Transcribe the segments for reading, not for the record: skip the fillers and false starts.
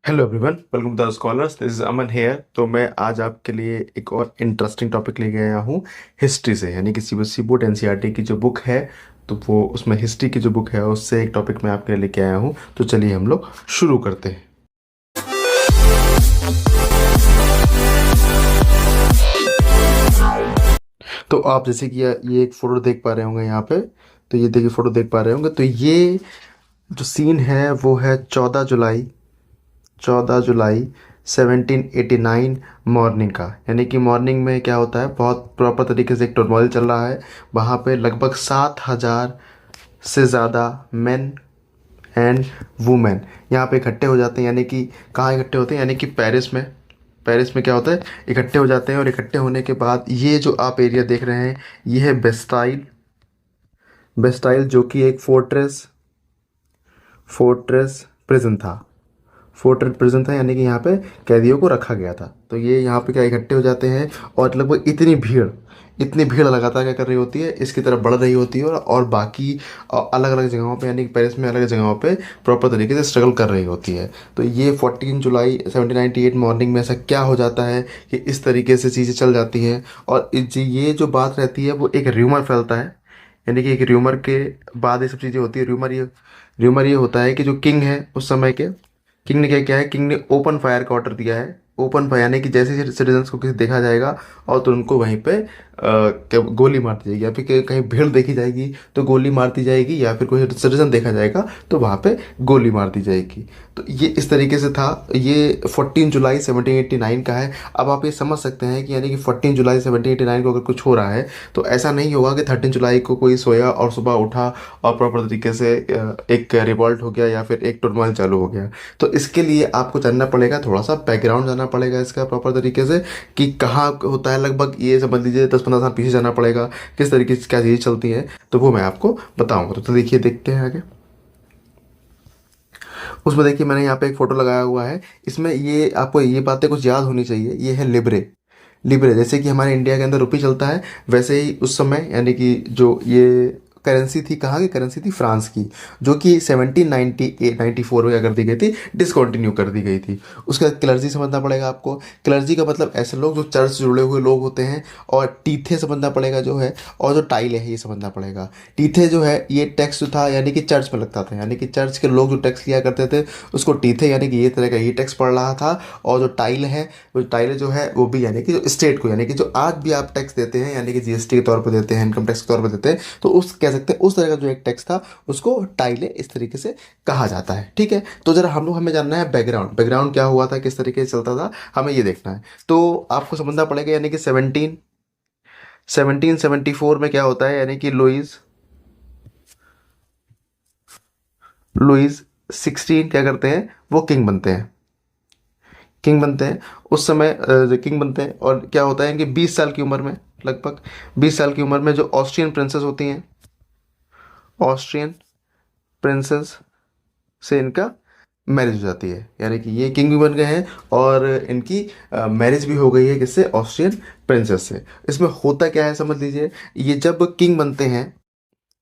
Hello everyone, welcome to the scholars. This is Aman here. तो मैं आज आपके लिए एक और इंटरेस्टिंग टॉपिक लेके आया हूँ हिस्ट्री से, यानी कि सीबीएसई बोर्ड एनसीईआरटी की जो बुक है, तो वो उसमें हिस्ट्री की जो बुक है उससे एक टॉपिक मैं आपके लिए लेके आया हूँ। तो चलिए हम लोग शुरू करते हैं। तो आप जैसे कि ये एक फ़ोटो देख पा रहे होंगे यहाँ पे। तो ये देखिए, फ़ोटो देख पा रहे होंगे। तो ये जो सीन है वो है 14 जुलाई 1789 मॉर्निंग का। यानी कि मॉर्निंग में क्या होता है, बहुत प्रॉपर तरीके से एक टर्मोइल चल रहा है। वहाँ पे लगभग 7,000 से ज़्यादा मेन एंड वुमेन यहाँ पे इकट्ठे हो जाते हैं। यानी कि कहाँ इकट्ठे होते हैं, यानी कि पेरिस में क्या होता है, इकट्ठे हो जाते हैं। और इकट्ठे होने के बाद ये जो आप एरिया देख रहे हैं, ये है बेस्टाइल। बेस्टाइल जो कि एक फोर्ट्रेस प्रिजन था। फोर्ट प्रिजन था, यानी कि यहाँ पे कैदियों को रखा गया था। तो ये यहाँ पे क्या इकट्ठे हो जाते हैं, और लगभग इतनी भीड़ लगातार क्या कर रही होती है, इसकी तरफ बढ़ रही होती है। और बाकी अलग अलग जगहों पे, यानी कि पेरिस में अलग जगहों पे प्रॉपर तरीके से स्ट्रगल कर रही होती है। तो ये 14 जुलाई 1798 मॉर्निंग में ऐसा क्या हो जाता है कि इस तरीके से चीज़ें चल जाती हैं। और ये जो बात रहती है वो एक र्यूमर फैलता है। यानी कि एक र्यूमर के बाद ये सब चीज़ें होती है। र्यूमर ये होता है कि जो किंग है उस समय के, किंग ने क्या किया है, किंग ने ओपन फायर का ऑर्डर दिया है। ओपन फायर यानी कि जैसे ही सिटीजन्स को किसी देखा जाएगा और तो उनको वहीं पे गोली मार दी जाएगी, या फिर कहीं भीड़ देखी जाएगी तो गोली मार दी जाएगी, या फिर कोई सिटीजन देखा जाएगा तो वहाँ पे गोली मार दी जाएगी। तो ये इस तरीके से था। ये 14 जुलाई 1789 का है। अब आप ये समझ सकते हैं कि यानी कि 14 जुलाई 1789 को अगर कुछ हो रहा है तो ऐसा नहीं होगा कि 13 जुलाई को कोई सोया और सुबह उठा और प्रॉपर तरीके से एक रिवॉल्ट हो गया या फिर एक टर्मोइल चालू हो गया। तो इसके लिए आपको जानना पड़ेगा, थोड़ा सा बैकग्राउंड जानना पड़ेगा इसका प्रॉपर तरीके से कि कहाँ होता है। लगभग ये समझ लीजिए 10-15 साल पीछे जाना पड़ेगा, किस तरीके से क्या चीज़ें चलती हैं, तो वो मैं आपको बताऊंगा। तो देखिए, देखते हैं आगे। उसमें देखिए, मैंने यहाँ पे एक फ़ोटो लगाया हुआ है। इसमें ये आपको ये बातें कुछ याद होनी चाहिए। ये है लिब्रे। लिब्रे जैसे कि हमारे इंडिया के अंदर रुपी चलता है, वैसे ही उस समय यानी कि जो ये करेंसी थी, कहाँ की करेंसी थी, फ्रांस की, जो कि 1794 में क्या कर दी गई थी, डिसकंटिन्यू कर दी गई थी। उसका क्लर्जी समझना पड़ेगा आपको। क्लर्जी का मतलब ऐसे लोग जो चर्च से जुड़े हुए लोग होते हैं। और टीथे समझना पड़ेगा जो है, और जो टाइल है ये समझना पड़ेगा। टीथे जो है ये टैक्स जो था, यानी कि चर्च में लगता था, यानी कि चर्च के लोग जो टैक्स लिया करते थे उसको टीथे, यानी कि ये तरह का ये टैक्स पड़ रहा था। और जो टाइल है, वो टाइल जो है वो भी, यानी कि जो स्टेट को, यानी कि जो आज भी आप टैक्स देते हैं, यानी कि जीएसटी के तौर पर देते हैं, इनकम टैक्स के तौर पर देते हैं, तो उस कह सकते हैं उस तरह का जो एक टैक्स था उसको टाइले इस तरीके से कहा जाता है। ठीक है, तो जरा हमें जानना है बैकग्राउंड क्या हुआ था, किस तरीके से चलता था, हमें ये देखना है। तो आपको समझना पड़ेगा, यानी कि 1774 में क्या होता है, यानी कि लुइस 16 क्या करते हैं, वो किंग बनते हैं उस समय। जो किंग बनते हैं, और क्या होता है कि 20 साल की उम्र में, लगभग 20 साल की उम्र में जो ऑस्ट्रियन प्रिंसेस होती हैं, ऑस्ट्रियन प्रिंसेस से इनका मैरिज हो जाती है। यानी कि ये किंग भी बन गए हैं और इनकी मैरिज भी हो गई है किससे, ऑस्ट्रियन प्रिंसेस से। इसमें होता क्या है समझ लीजिए, ये जब किंग बनते हैं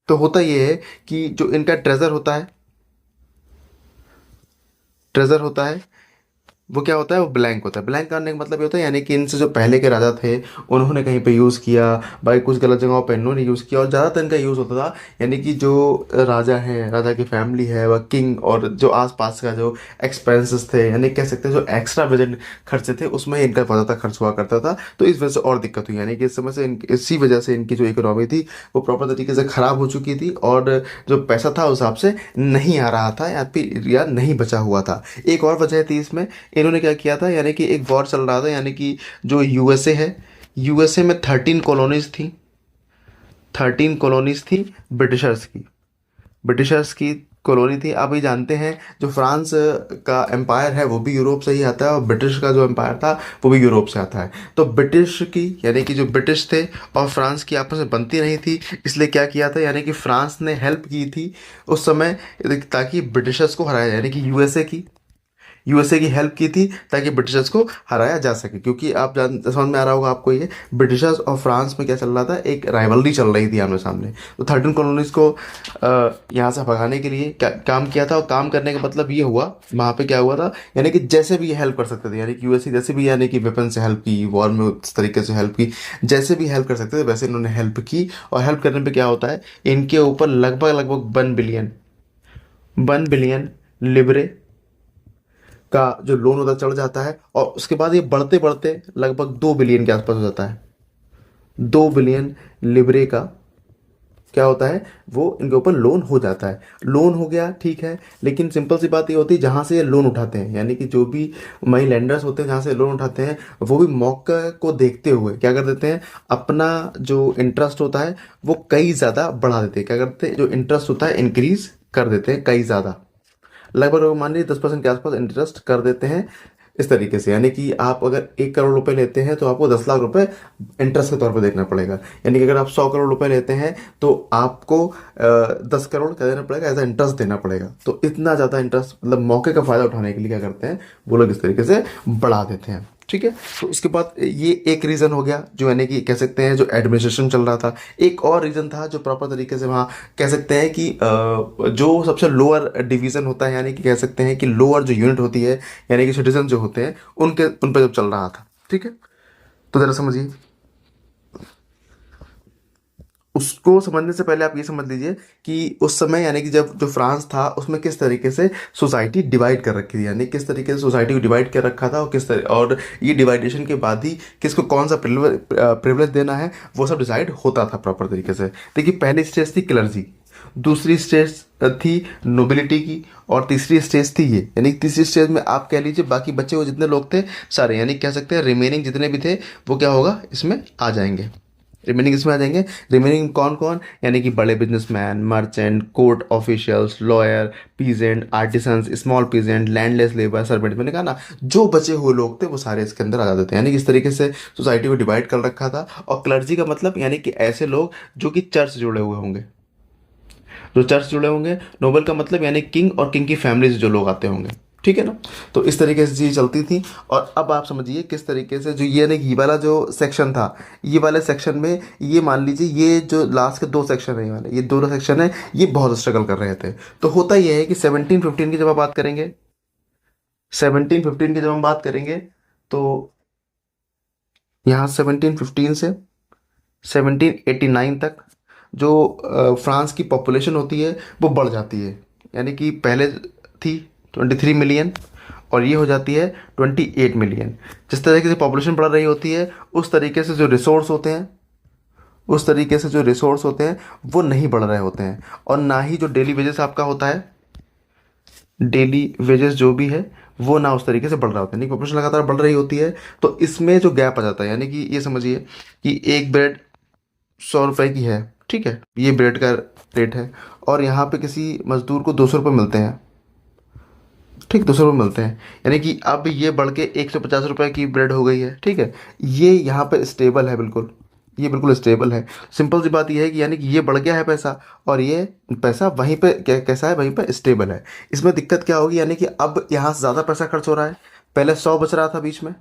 तो होता ये है कि जो इनका ट्रेजर होता है वो क्या होता है, वो ब्लैंक होता है। ब्लैंक करने का मतलब ये होता है, यानी कि इनसे जो पहले के राजा थे उन्होंने कहीं पे यूज़ किया, भाई कुछ गलत जगहों पे इन्होंने यूज़ किया, और ज़्यादातर इनका यूज़ होता था, यानी कि जो राजा है, राजा की फैमिली है, वह किंग, और जो आसपास का जो एक्सपेंसेस थे, यानी कह सकते हैं जो एक्स्ट्रा बजट खर्चे थे, उसमें ही इनका बहुत ज़्यादा खर्च हुआ करता था। तो इस वजह से और दिक्कत हुई, यानी कि इस समय से इसी वजह से इनकी जो इकोनॉमी थी वो प्रॉपर तरीके से ख़राब हो चुकी थी, और जो पैसा था उस हिसाब से नहीं आ रहा था, या नहीं बचा हुआ था। एक और वजह थी इसमें, इन्होंने क्या किया था, यानी कि एक वॉर चल रहा था, यानी कि जो यूएसए है, यूएसए में 13 कॉलोनीज थी ब्रिटिशर्स की कॉलोनी थी। आप ये जानते हैं जो फ्रांस का एम्पायर है वो भी यूरोप से ही आता है, और ब्रिटिश का जो एम्पायर था वो भी यूरोप से आता है। तो ब्रिटिश की, यानी कि जो ब्रिटिश थे और फ्रांस की आपस में बनती नहीं थी, इसलिए क्या किया था, यानी कि फ्रांस ने हेल्प की थी उस समय, ताकि ब्रिटिशर्स को हराया जाए, यानी कि यूएसए की यूएसए की हेल्प की थी ताकि ब्रिटिशर्स को हराया जा सके, क्योंकि आप जान समझ में आ रहा होगा आपको, ये ब्रिटिशर्स और फ्रांस में क्या चल रहा था, एक राइवलरी चल रही थी आमने सामने। तो 13 कॉलोनीज को यहाँ से भगाने के लिए काम किया था, और काम करने का मतलब ये हुआ, वहाँ पे क्या हुआ था, यानी कि जैसे भी ये हेल्प कर सकते थे, यानी कि यूएसए जैसे भी, यानी कि वेपन से हेल्प की, वॉर में उस तरीके से हेल्प की, जैसे भी हेल्प कर सकते थे वैसे इन्होंने हेल्प की। और हेल्प करने पे क्या होता है, इनके ऊपर लगभग लगभग 1 बिलियन लिबरे का जो लोन होता चढ़ जाता है, और उसके बाद ये बढ़ते बढ़ते लगभग 2 बिलियन के आसपास हो जाता है। 2 बिलियन लिबरे का क्या होता है, वो इनके ऊपर लोन हो जाता है। लोन हो गया ठीक है, लेकिन सिंपल सी बात ये होती है, जहाँ से ये लोन उठाते हैं, यानी कि जो भी मनी लेंडर्स होते हैं जहाँ से लोन उठाते हैं, वो भी मौके को देखते हुए क्या कर देते हैं, अपना जो इंटरेस्ट होता है वो कई ज़्यादा बढ़ा देते हैं। क्या करते हैं, जो इंटरेस्ट होता है इंक्रीज कर देते हैं कई ज़्यादा, लगभग मान लीजिए 10% के आसपास इंटरेस्ट कर देते हैं इस तरीके से। यानी कि आप अगर 1 करोड़ रुपए लेते हैं तो आपको 10 लाख रुपए इंटरेस्ट के तौर पर देखना पड़ेगा। यानी कि अगर आप 100 करोड़ रुपए लेते हैं तो आपको 10 करोड़ क्या देना पड़ेगा, एज इंटरेस्ट देना पड़ेगा। तो इतना ज़्यादा इंटरेस्ट, मतलब मौके का फ़ायदा उठाने के लिए क्या करते हैं वो लोग, इस तरीके से बढ़ा देते हैं। ठीक है, तो इसके बाद ये एक रीज़न हो गया, जो यानी कि कह सकते हैं जो एडमिनिस्ट्रेशन चल रहा था। एक और रीज़न था जो प्रॉपर तरीके से वहाँ कह सकते हैं कि जो सबसे लोअर डिवीज़न होता है, यानी कि कह सकते हैं कि लोअर जो यूनिट होती है, यानी कि सिटीजन जो होते हैं उनके उन पर जब चल रहा था। ठीक है, तो ज़रा समझिए, उसको समझने से पहले आप ये समझ लीजिए कि उस समय यानी कि जब जो फ्रांस था उसमें किस तरीके से सोसाइटी डिवाइड कर रखी थी, यानी किस तरीके से सोसाइटी को डिवाइड कर रखा था, और किस तरह, और ये डिवाइडेशन के बाद ही किसको कौन सा प्रिविलेज देना है वो सब डिसाइड होता था प्रॉपर तरीके से। देखिए, पहली स्टेज थी क्लर्जी, दूसरी स्टेज थी नोबिलिटी की, और तीसरी स्टेज थी ये, यानी तीसरी स्टेज में आप कह लीजिए बाकी बचे हुए जितने लोग थे सारे, यानी कह सकते हैं रिमेनिंग जितने भी थे वो क्या होगा, इसमें आ जाएंगे। रिमेनिंग इसमें आ जाएंगे। रिमेनिंग कौन कौन, यानी कि बड़े businessman, merchant, court officials, lawyer, peasant, artisans, small peasant, landless labour, servant, मैंने कहा ना जो बचे हुए लोग थे वो सारे इसके अंदर आ जाते थे। यानी कि इस तरीके से सोसाइटी को डिवाइड कर रखा था। और क्लर्जी का मतलब यानी कि ऐसे लोग जो कि चर्च से जुड़े हुए होंगे, जो चर्च से जुड़े होंगे। नोबल का मतलब यानी किंग और किंग की फैमिली से जो लोग आते होंगे। ठीक है ना, तो इस तरीके से चीज़ चलती थी। और अब आप समझिए किस तरीके से जो ये वाला जो सेक्शन था, ये वाले सेक्शन में ये मान लीजिए ये जो लास्ट के 2 सेक्शन है, ये वाले, ये दोनों सेक्शन है, ये बहुत स्ट्रगल कर रहे थे। तो होता ये है कि 1715 की जब आप बात करेंगे, 1715 की जब हम बात करेंगे, तो यहाँ 1715 से 1789 तक जो फ्रांस की पॉपुलेशन होती है वो बढ़ जाती है। यानी कि पहले थी 23 मिलियन, और ये हो जाती है 28 मिलियन। जिस तरीके से पॉपुलेशन बढ़ रही होती है उस तरीके से जो रिसोर्स होते हैं, उस तरीके से जो रिसोर्स होते हैं वो नहीं बढ़ रहे होते हैं। और ना ही जो डेली वेजेस आपका होता है, डेली वेजेस जो भी है वो ना उस तरीके से बढ़ रहा होता है, नहीं, पॉपुलेशन लगातार बढ़ रही होती है। तो इसमें जो गैप आ जाता है, यानी कि ये समझिए कि एक ब्रेड 100 रुपए की है, ठीक है, ये ब्रेड का रेट है, और यहाँ पे किसी मजदूर को 200 रुपये मिलते हैं, ठीक, 200 रुपये मिलते हैं। यानी कि अब ये बढ़ के 150 रुपये की ब्रेड हो गई है। ठीक है, ये यहाँ पे स्टेबल है बिल्कुल, ये बिल्कुल स्टेबल है। सिंपल सी बात ये है कि यानी कि ये बढ़ गया है पैसा, और ये पैसा वहीं पे कैसा है, वहीं पे स्टेबल है। इसमें दिक्कत क्या होगी, यानी कि अब यहाँ से ज़्यादा पैसा खर्च हो रहा है। पहले 100 बच रहा था बीच में,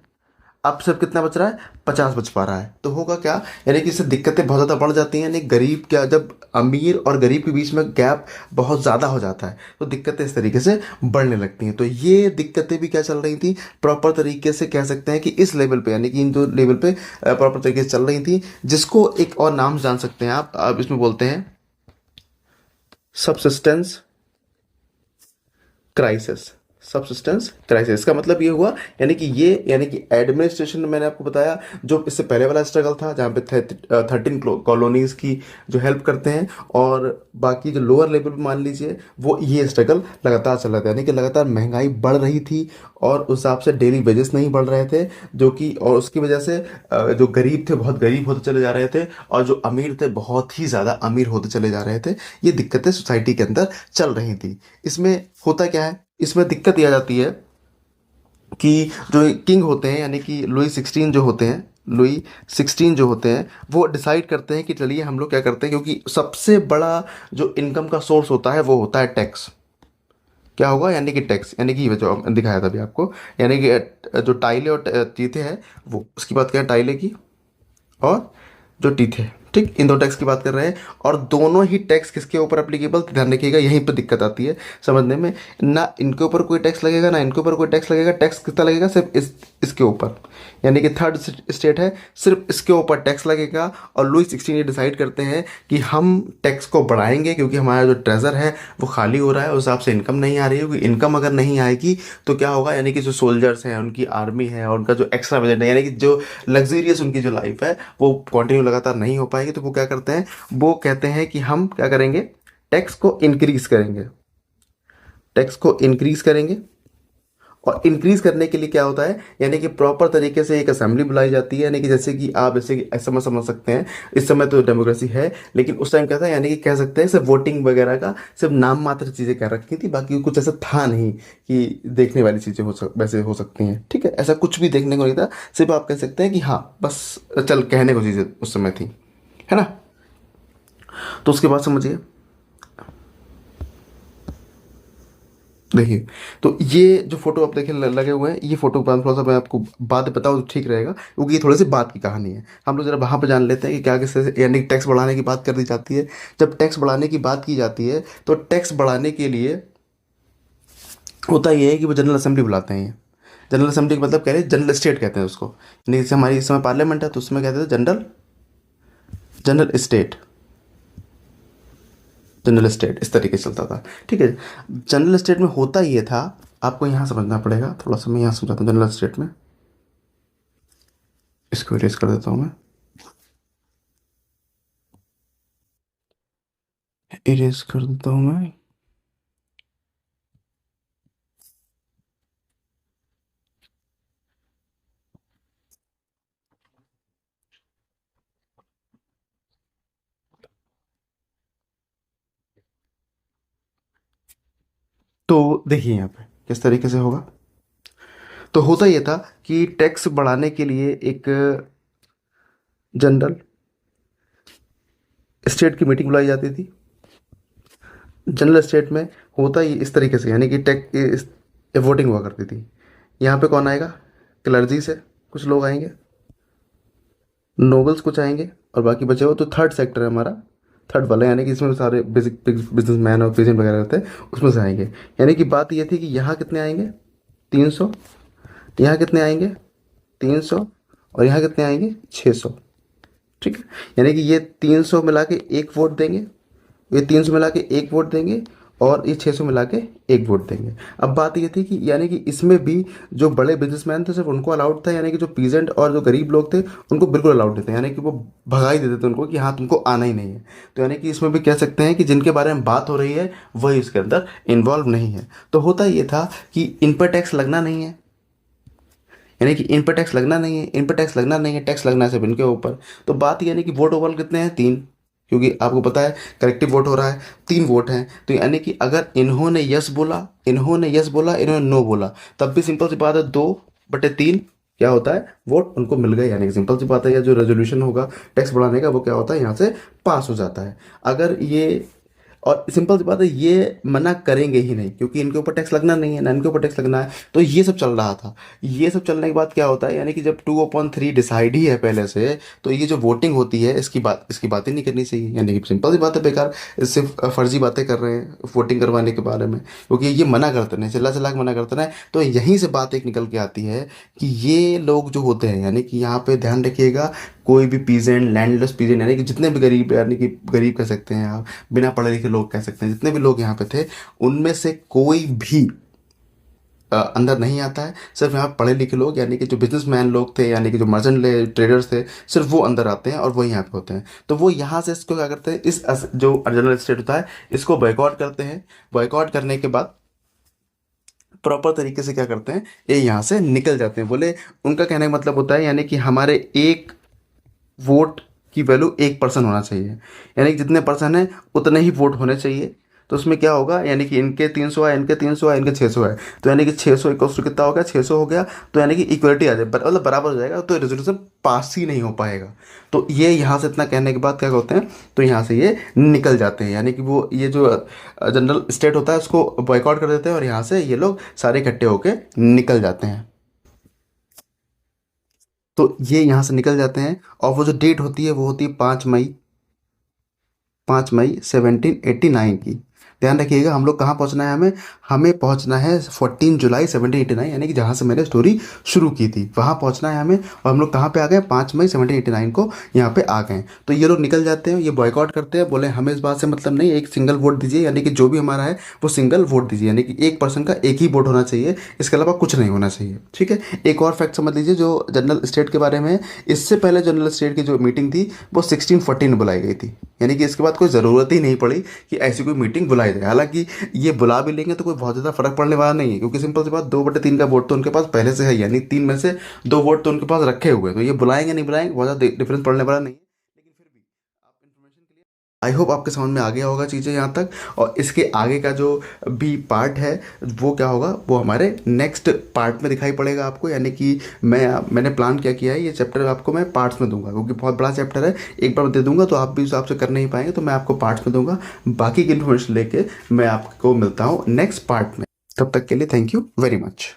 अब सिर्फ कितना बच रहा है, 50 बच पा रहा है। तो होगा क्या, यानी कि इससे दिक्कतें बहुत ज़्यादा बढ़ जाती हैं। यानी गरीब क्या, जब अमीर और गरीब के बीच में गैप बहुत ज़्यादा हो जाता है तो दिक्कतें इस तरीके से बढ़ने लगती हैं। तो ये दिक्कतें भी क्या चल रही थी, प्रॉपर तरीके से कह सकते हैं कि इस लेवल पे, यानी कि इन दो लेवल पे प्रॉपर तरीके से चल रही थी, जिसको एक और नाम जान सकते हैं आप इसमें बोलते हैं सबसिस्टेंस क्राइसिस। सबसिस्टेंस क्राइसिस का मतलब ये हुआ, यानी कि ये, यानी कि एडमिनिस्ट्रेशन में मैंने आपको बताया जो इससे पहले वाला स्ट्रगल था, जहाँ पे 13 कॉलोनीज की जो हेल्प करते हैं, और बाकी जो लोअर लेवल पे मान लीजिए वो ये स्ट्रगल लगातार चल रहा था। यानी कि लगातार महंगाई बढ़ रही थी, और उस हिसाब से डेली वेजेस नहीं बढ़ रहे थे, जो कि, और उसकी वजह से जो गरीब थे बहुत गरीब होते चले जा रहे थे, और जो अमीर थे बहुत ही ज़्यादा अमीर होते चले जा रहे थे। ये दिक्कतें सोसाइटी के अंदर चल रही थी। इसमें होता क्या है, इसमें दिक्कत ये आ जाती है कि जो किंग होते हैं, यानी कि लुई 16 जो होते हैं, लुई 16 जो होते हैं वो डिसाइड करते हैं कि चलिए हम लोग क्या करते हैं, क्योंकि सबसे बड़ा जो इनकम का सोर्स होता है वो होता है टैक्स। क्या होगा, यानी कि टैक्स, यानी कि ये जो दिखाया था अभी आपको, यानी कि जो टाइलें और चीथे हैं वो, उसकी बात करें टाइलें की और जो टीथ है, ठीक, इन दो टैक्स की बात कर रहे हैं। और दोनों ही टैक्स किसके ऊपर एप्लीकेबल, ध्यान रखिएगा यहीं पर दिक्कत आती है समझने में। ना इनके ऊपर कोई टैक्स लगेगा ना इनके ऊपर कोई टैक्स लगेगा, टैक्स कितना लगेगा, सिर्फ इसके ऊपर, यानी कि थर्ड स्टेट है, सिर्फ इसके ऊपर टैक्स लगेगा। और लुईस 16 ये डिसाइड करते हैं कि हम टैक्स को बढ़ाएंगे क्योंकि हमारा जो ट्रेजर है वो खाली हो रहा है, उस हिसाब से इनकम नहीं आ रही है, क्योंकि इनकम अगर नहीं आएगी तो क्या होगा, यानी कि जो सोल्जर्स हैं, उनकी आर्मी है और उनका जो एक्स्ट्रा बजट है, यानी कि जो लग्जरियस उनकी जो लाइफ है वो कंटिन्यू लगातार नहीं हो पाएगी। तो वो क्या करते हैं, वो कहते हैं कि हम क्या करेंगे, टैक्स को इंक्रीज करेंगे, टैक्स को इंक्रीज करेंगे। और इंक्रीज करने के लिए क्या होता है, यानी कि प्रॉपर तरीके से एक असेंबली बुलाई जाती है, यानी कि जैसे कि आप जैसे कि ऐसा समझ सकते हैं, इस समय तो डेमोक्रेसी है लेकिन उस टाइम क्या था, यानी कि कह सकते हैं सिर्फ वोटिंग वगैरह का सिर्फ नाम मात्र चीज़ें कह रखी थी, बाकी कुछ ऐसा था नहीं कि देखने वाली चीज़ें वैसे हो सकती हैं, ठीक है, ऐसा कुछ भी देखने को नहीं था, सिर्फ आप कह सकते हैं कि हाँ बस चल कहने को चीज़ें उस समय थी, है ना। तो उसके बाद समझिए, देखिए, तो ये जो फोटो आप देखें लगे हुए हैं, ये फोटो का थोड़ा सा मैं आपको बाद में बताऊँ तो ठीक रहेगा, क्योंकि ये थोड़ी सी बात की कहानी है। हम लोग जरा वहाँ पर जान लेते हैं कि क्या किस तरह से, यानी टैक्स बढ़ाने की बात कर दी जाती है। जब टैक्स बढ़ाने की बात की जाती है तो टैक्स बढ़ाने के लिए होता ये है कि वो जनरल असेंबली बुलाते हैं। ये जनरल असेंबली का मतलब कह रहे हैं जनरल स्टेट कहते हैं उसको, यानी जैसे हमारी इस समय पार्लियामेंट है तो उसमें कहते हैं general general state, general state इस तरीके से चलता था, ठीक है। जनरल स्टेट में होता ये था, आपको यहाँ समझना पड़ेगा थोड़ा सा, मैं यहाँ समझाता हूँ जनरल स्टेट में, इसको इरेज कर देता हूँ मैं, इरेज कर देता हूँ मैं। तो देखिए यहाँ पे किस तरीके से होगा। तो होता ये था कि टैक्स बढ़ाने के लिए एक जनरल स्टेट की मीटिंग बुलाई जाती थी। जनरल स्टेट में होता ही इस तरीके से, यानी कि टैक्स वोटिंग हुआ करती थी। यहाँ पे कौन आएगा, क्लर्जी से कुछ लोग आएंगे, नोबल्स कुछ आएंगे, और बाकी बचे हो तो थर्ड सेक्टर है हमारा, थर्ड वाला, यानी कि इसमें सारे बेसिक बिजनेस मैन और पेजेंट वगैरह रहते हैं, उसमें से आएंगे। यानी कि बात ये थी कि यहाँ कितने आएंगे, 300, यहाँ कितने आएंगे 300, और यहाँ कितने आएंगे 600, ठीक है। यानी कि ये 300 मिला के एक वोट देंगे, ये 300 मिला के एक वोट देंगे, और ये 600 मिला के एक वोट देंगे। अब बात ये थी कि यानी कि इसमें भी जो बड़े बिजनेसमैन थे सिर्फ उनको अलाउड था, यानी कि जो पीजेंट और जो गरीब लोग थे उनको बिल्कुल अलाउड नहीं था, यानी कि वो भगा ही देते थे उनको कि हाँ तुमको आना ही नहीं है। तो यानी कि इसमें भी कह सकते हैं कि जिनके बारे में बात हो रही है वही इसके अंदर इन्वॉल्व नहीं है। तो होता ये था कि इन पर टैक्स लगना नहीं है, यानी कि इन पर टैक्स लगना नहीं है, इन पर टैक्स लगना नहीं है, टैक्स लगना है सिर्फ इनके ऊपर। तो बात यानी कि वोट ओवरऑल कितने हैं, 3, क्योंकि आपको पता है करेक्टिव वोट हो रहा है, 3 वोट हैं। तो यानी कि अगर इन्होंने यस बोला, इन्होंने यस बोला, इन्होंने नो बोला, तब भी सिंपल सी बात है 2/3 क्या होता है, वोट उनको मिल गए, यानी कि सिंपल सी बात है, या जो रेजोल्यूशन होगा टैक्स बढ़ाने का वो क्या होता है, यहाँ से पास हो जाता है। अगर ये, और सिंपल सी बात है ये मना करेंगे ही नहीं, क्योंकि इनके ऊपर टैक्स लगना नहीं है ना इनके ऊपर टैक्स लगना है। तो ये सब चल रहा था। ये सब चलने के बाद क्या होता है, यानी कि जब 2/3 डिसाइड ही है पहले से, तो ये जो वोटिंग होती है इसकी बातें नहीं करनी चाहिए, यानी कि सिंपल सी बात है, बेकार सिर्फ फर्जी बातें कर रहे हैं वोटिंग करवाने के बारे में, क्योंकि ये मना करते रहे, चिल्ला चिल्ला के मना करते रहे। तो यहीं से बात एक निकल के आती है कि ये लोग जो होते हैं, यानी कि यहाँ पे ध्यान रखिएगा, कोई भी पीजेंट, लैंडलेस पीजेंट, यानी कि जितने भी गरीब, यानी कि गरीब कह सकते हैं आप, बिना पढ़े लिखे लोग कह सकते हैं, जितने भी लोग यहाँ पे थे उनमें से कोई भी अंदर नहीं आता है। सिर्फ यहाँ पढ़े लिखे लोग, यानी कि जो बिजनेसमैन लोग थे, यानी कि जो मर्चेंट ट्रेडर्स थे, सिर्फ वो अंदर आते हैं और वो यहाँ पे होते हैं। तो वो यहाँ से इसको क्या करते हैं, जो जनरल स्टेट होता है इसको बॉयकॉट करते हैं। बॉयकॉट करने के बाद प्रॉपर तरीके से क्या करते हैं, ये यहाँ से निकल जाते हैं। बोले उनका कहने का मतलब होता है, यानी कि हमारे एक वोट की वैल्यू 1% होना चाहिए, यानी कि जितने पर्सन है उतने ही वोट होने चाहिए। तो उसमें क्या होगा, यानी कि इनके 300 है, इनके 300 है, इनके 600 है, तो यानी कि 600 इक्वल्स टू कितना हो गया, 600 हो गया, तो यानी कि इक्वलिटी आ जाए, मतलब बराबर हो जाएगा, तो रेजोल्यूशन पास ही नहीं हो पाएगा। तो ये यहाँ से इतना कहने के बाद क्या होते हैं, तो यहाँ से ये निकल जाते हैं, यानी कि वो ये जो जनरल स्टेट होता है उसको बॉयकॉट कर देते हैं और यहाँ से ये लोग सारे इकट्ठे होके निकल जाते हैं। तो ये यहाँ से निकल जाते हैं, और वो जो डेट होती है वो होती है 5 मई, 5 मई 1789 की। ध्यान रखिएगा हम लोग कहाँ पहुँचना है, हमें हमें पहुँचना है 14 जुलाई 1789, यानी कि जहाँ से मैंने स्टोरी शुरू की थी वहाँ पहुँचना है हमें। और हम लोग कहाँ पे आ गए, 5 मई 1789 को यहाँ पे आ गए। तो ये लोग निकल जाते हैं, ये बॉयकॉट करते हैं, बोले हमें इस बात से मतलब नहीं, एक सिंगल वोट दीजिए, यानी कि जो भी हमारा है वो सिंगल वोट दीजिए, यानी कि एक पर्सन का एक ही वोट होना चाहिए, इसके अलावा कुछ नहीं होना चाहिए। ठीक है, एक और फैक्ट समझ लीजिए जो जनरल स्टेट के बारे में है, इससे पहले जनरल स्टेट की जो मीटिंग थी वो 1614 में बुलाई गई थी, यानी कि इसके बाद कोई ज़रूरत ही नहीं पड़ी कि ऐसी कोई मीटिंग बुलाई जाए। हालांकि ये बुला भी लेंगे तो कोई बहुत ज़्यादा फर्क पड़ने वाला नहीं है, क्योंकि सिंपल सी बात 2/3 का वोट तो उनके पास पहले से है, यानी 3 में से 2 वोट तो उनके पास रखे हुए हैं, तो ये बुलाएंगे नहीं बुलाएंगे बहुत ज़्यादा डिफरेंस पड़ने वाला नहीं है। लेकिन फिर भी आप इन्फॉर्मेशन के लिए, आई होप आपके समझ में आ गया होगा चीज़ें यहाँ तक। और इसके आगे का जो भी पार्ट है वो क्या होगा, वो हमारे नेक्स्ट पार्ट में दिखाई पड़ेगा आपको, यानी कि मैंने प्लान क्या किया है, ये चैप्टर आपको मैं पार्ट्स में दूंगा, क्योंकि बहुत बड़ा चैप्टर है, एक बार दे दूंगा तो आप भी उस हिसाब से कर नहीं पाएंगे, तो मैं आपको पार्ट्स में दूंगा। बाकी की इन्फॉर्मेशन लेके मैं आपको मिलता हूँ नेक्स्ट पार्ट में। तब तक के लिए थैंक यू वेरी मच।